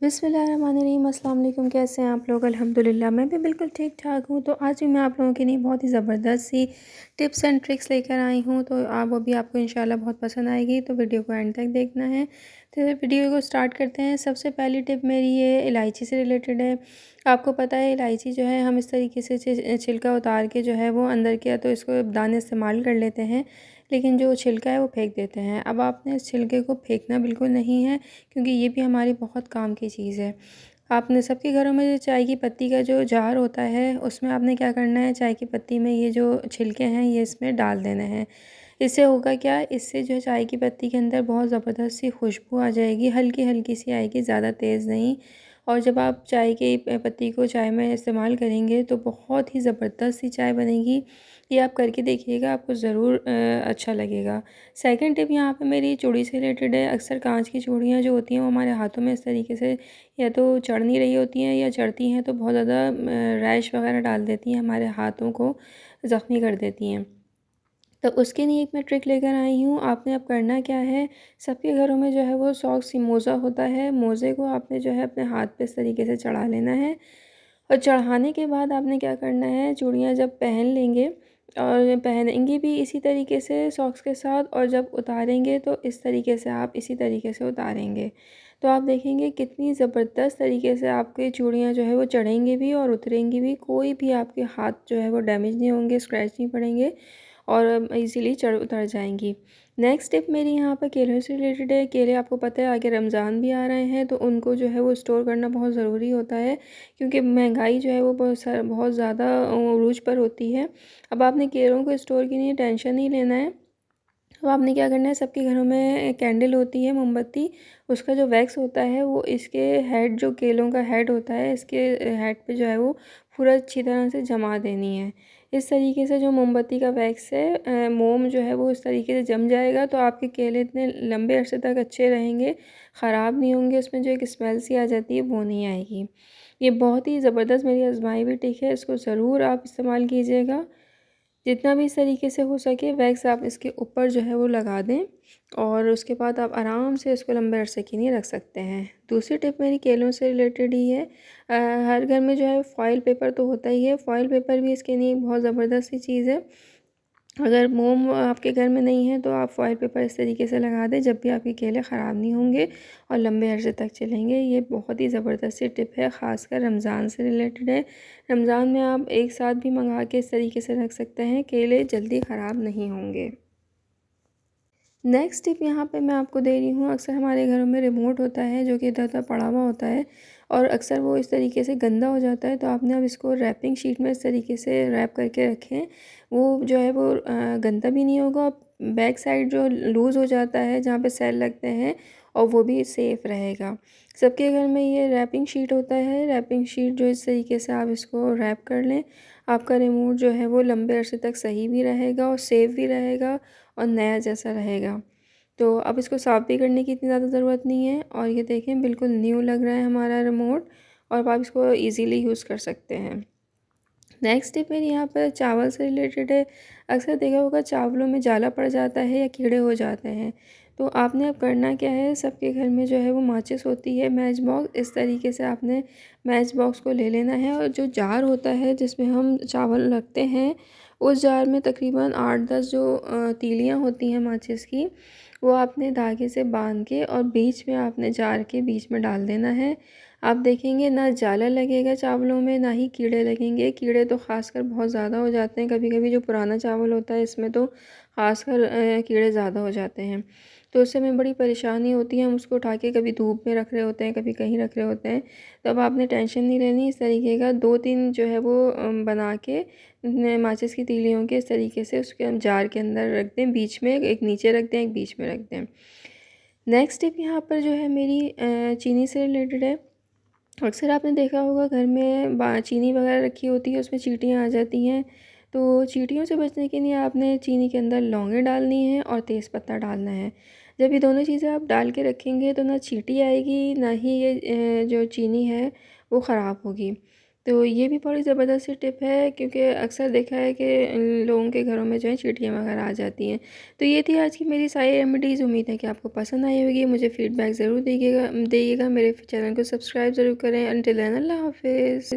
बिस्मिल्लाहिर्रहमानिर्रहीम। अस्सलाम वालेकुम। कैसे हैं आप लोग? अल्हम्दुलिल्लाह मैं भी बिल्कुल ठीक ठाक हूँ। तो आज भी मैं आप लोगों के लिए बहुत ही ज़बरदस्त सी टिप्स एंड ट्रिक्स लेकर आई हूँ। तो आप वो भी आपको इंशाल्लाह बहुत पसंद आएगी, तो वीडियो को एंड तक देखना है। तो वीडियो को स्टार्ट करते हैं। सबसे पहली टिप मेरी ये इलायची से रिलेटेड है। आपको पता है इलायची जो है हम इस तरीके से छिलका उतार के जो है वो अंदर किया तो इसको दाने इस्तेमाल कर लेते हैं, लेकिन जो छिलका है वो फेंक देते हैं। अब आपने इस छिलके को फेंकना बिल्कुल नहीं है, क्योंकि ये भी हमारी बहुत काम की चीज़ है। आपने सबके घरों में जो चाय की पत्ती का जो जार होता है, उसमें आपने क्या करना है, चाय की पत्ती में ये जो छिलके हैं ये इसमें डाल देने हैं। इससे होगा क्या, इससे जो चाय की पत्ती के अंदर बहुत ज़बरदस्त सी खुशबू आ जाएगी, हल्की हल्की सी आएगी, ज़्यादा तेज़ नहीं। और जब आप चाय की पत्ती को चाय में इस्तेमाल करेंगे तो बहुत ही ज़बरदस्त सी चाय बनेगी। ये आप करके देखिएगा, आपको ज़रूर अच्छा लगेगा। सेकंड टिप यहाँ पे मेरी चूड़ी से रिलेटेड है। अक्सर कांच की चूड़ियाँ जो होती हैं वो हमारे हाथों में इस तरीके से या तो चढ़ नहीं रही होती हैं, या चढ़ती हैं तो बहुत ज़्यादा रैश वगैरह डाल देती हैं, हमारे हाथों को ज़ख्मी कर देती हैं। तो उसके लिए एक मैं ट्रिक लेकर आई हूँ। आपने अब करना क्या है, सबके घरों में जो है वो सॉक्स मोज़ा होता है। मोज़े को आपने जो है अपने हाथ पे इस तरीके से चढ़ा लेना है, और चढ़ाने के बाद आपने क्या करना है, चूड़ियाँ जब पहन लेंगे और पहनेंगे भी इसी तरीके से सॉक्स के साथ, और जब उतारेंगे तो इस तरीके से आप इसी तरीके से उतारेंगे। तो आप देखेंगे कितनी ज़बरदस्त तरीके से आपकी चूड़ियाँ जो है वो चढ़ेंगी भी और उतरेंगी भी। कोई भी आपके हाथ जो है वो डैमेज नहीं होंगे, स्क्रैच नहीं पड़ेंगे, और इजीली चढ़ उतर जाएंगी। नेक्स्ट टिप मेरी यहाँ पर केलों से रिलेटेड है। केले आपको पता है आगे रमज़ान भी आ रहे हैं, तो उनको जो है वो स्टोर करना बहुत ज़रूरी होता है, क्योंकि महंगाई जो है वो बहुत ज़्यादा उरूज पर होती है। अब आपने केलों को स्टोर के लिए टेंशन नहीं लेना है। अब आपने क्या करना है, सबके घरों में कैंडल होती है, मोमबत्ती, उसका जो वैक्स होता है वो इसके हेड, जो केलों का हेड होता है, इसके हेड पे जो है वो पूरा अच्छी तरह से जमा देनी है। इस तरीके से जो मोमबत्ती का वैक्स है, मोम जो है वो इस तरीके से जम जाएगा, तो आपके केले इतने लंबे अरसे तक अच्छे रहेंगे, ख़राब नहीं होंगे। उसमें जो एक स्मेल सी आ जाती है वो नहीं आएगी। ये बहुत ही ज़बरदस्त मेरी आजमाई हुई टिक है, इसको ज़रूर आप इस्तेमाल कीजिएगा। जितना भी इस तरीके से हो सके वैक्स आप इसके ऊपर जो है वो लगा दें, और उसके बाद आप आराम से इसको लंबे अरसे के लिए रख सकते हैं। दूसरी टिप मेरी केलों से रिलेटेड ही है। हर घर में जो है फॉइल पेपर तो होता ही है, फॉइल पेपर भी इसके लिए एक बहुत ज़बरदस्त सी चीज़ है। अगर मोम आपके घर में नहीं है तो आप फॉइल पेपर इस तरीके से लगा दें, जब भी आपके केले ख़राब नहीं होंगे और लंबे अरसे तक चलेंगे। ये बहुत ही ज़बरदस्त सी टिप है, ख़ासकर रमज़ान से रिलेटेड है। रमज़ान में आप एक साथ भी मंगा के इस तरीके से रख सकते हैं, केले जल्दी ख़राब नहीं होंगे। नेक्स्ट टिप यहाँ पे मैं आपको दे रही हूँ। अक्सर हमारे घरों में रिमोट होता है जो कि इधर-उधर पड़ा हुआ होता है, और अक्सर वो इस तरीके से गंदा हो जाता है, तो आपने अब इसको रैपिंग शीट में इस तरीके से रैप करके रखें। वो जो है वो गंदा भी नहीं होगा, और बैक साइड जो लूज़ हो जाता है जहाँ पे सेल लगते हैं, और वो भी सेफ़ रहेगा। सबके घर में ये रैपिंग शीट होता है। रैपिंग शीट जो इस तरीके से आप इसको रैप कर लें, आपका रिमोट जो है वो लंबे अरसे तक सही भी रहेगा और सेफ़ भी रहेगा और नया जैसा रहेगा। तो अब इसको साफ़ भी करने की इतनी ज़्यादा ज़रूरत नहीं है, और ये देखें बिल्कुल न्यू लग रहा है हमारा रिमोट, और आप इसको ईज़िली यूज़ कर सकते हैं। नेक्स्ट टिप मेरी यहाँ पर चावल से रिलेटेड है। अक्सर देखा होगा चावलों में जाला पड़ जाता है या कीड़े हो जाते हैं, तो आपने अब करना क्या है, सबके घर में जो है वो माचिस होती है, मैच बॉक्स, इस तरीके से आपने मैच बॉक्स को ले लेना है, और जो जार होता है जिसमें हम चावल रखते हैं, उस जार में तकरीबन 8-10 जो तीलियाँ होती हैं माचिस की, वो आपने धागे से बांध के और बीच में आपने जार के बीच में डाल देना है। आप देखेंगे ना जाला लगेगा चावलों में, ना ही कीड़े लगेंगे। कीड़े तो ख़ासकर बहुत ज़्यादा हो जाते हैं, कभी-कभी जो पुराना चावल होता है इसमें तो ख़ासकर कीड़े ज़्यादा हो जाते हैं। तो उस समय बड़ी परेशानी होती है, हम उसको उठा के कभी धूप में रख रहे होते हैं, कभी कहीं रख रहे होते हैं। तो अब आपने टेंशन नहीं लेनी, इस तरीके का 2-3 जो है वो बना के माचिस की तीलियों के इस तरीके से उसके हम जार के अंदर रख दें, बीच में एक नीचे रख दें, एक बीच में रख दें। नेक्स्ट टिप यहाँ पर जो है मेरी चीनी से रिलेटेड है। अक्सर आपने देखा होगा घर में चीनी वगैरह रखी होती है, उसमें चींटियाँ आ जाती हैं। तो चींटियों से बचने के लिए आपने चीनी के अंदर लौंगें डालनी है और तेज़पत्ता डालना है। जब ये दोनों चीज़ें आप डाल के रखेंगे तो ना चींटी आएगी, ना ही ये जो चीनी है वो ख़राब होगी। तो ये भी बड़ी ज़बरदस्त सी टिप है, क्योंकि अक्सर देखा है कि लोगों के घरों में जो है चींटियाँ वगैरह आ जाती हैं। तो ये थी आज की मेरी सारी रेमेडीज़। उम्मीद है कि आपको पसंद आई होगी। मुझे फ़ीडबैक ज़रूर दीजिएगा। मेरे चैनल को सब्सक्राइब ज़रूर करें। अनटिल देन अल्लाह हाफ़िज़।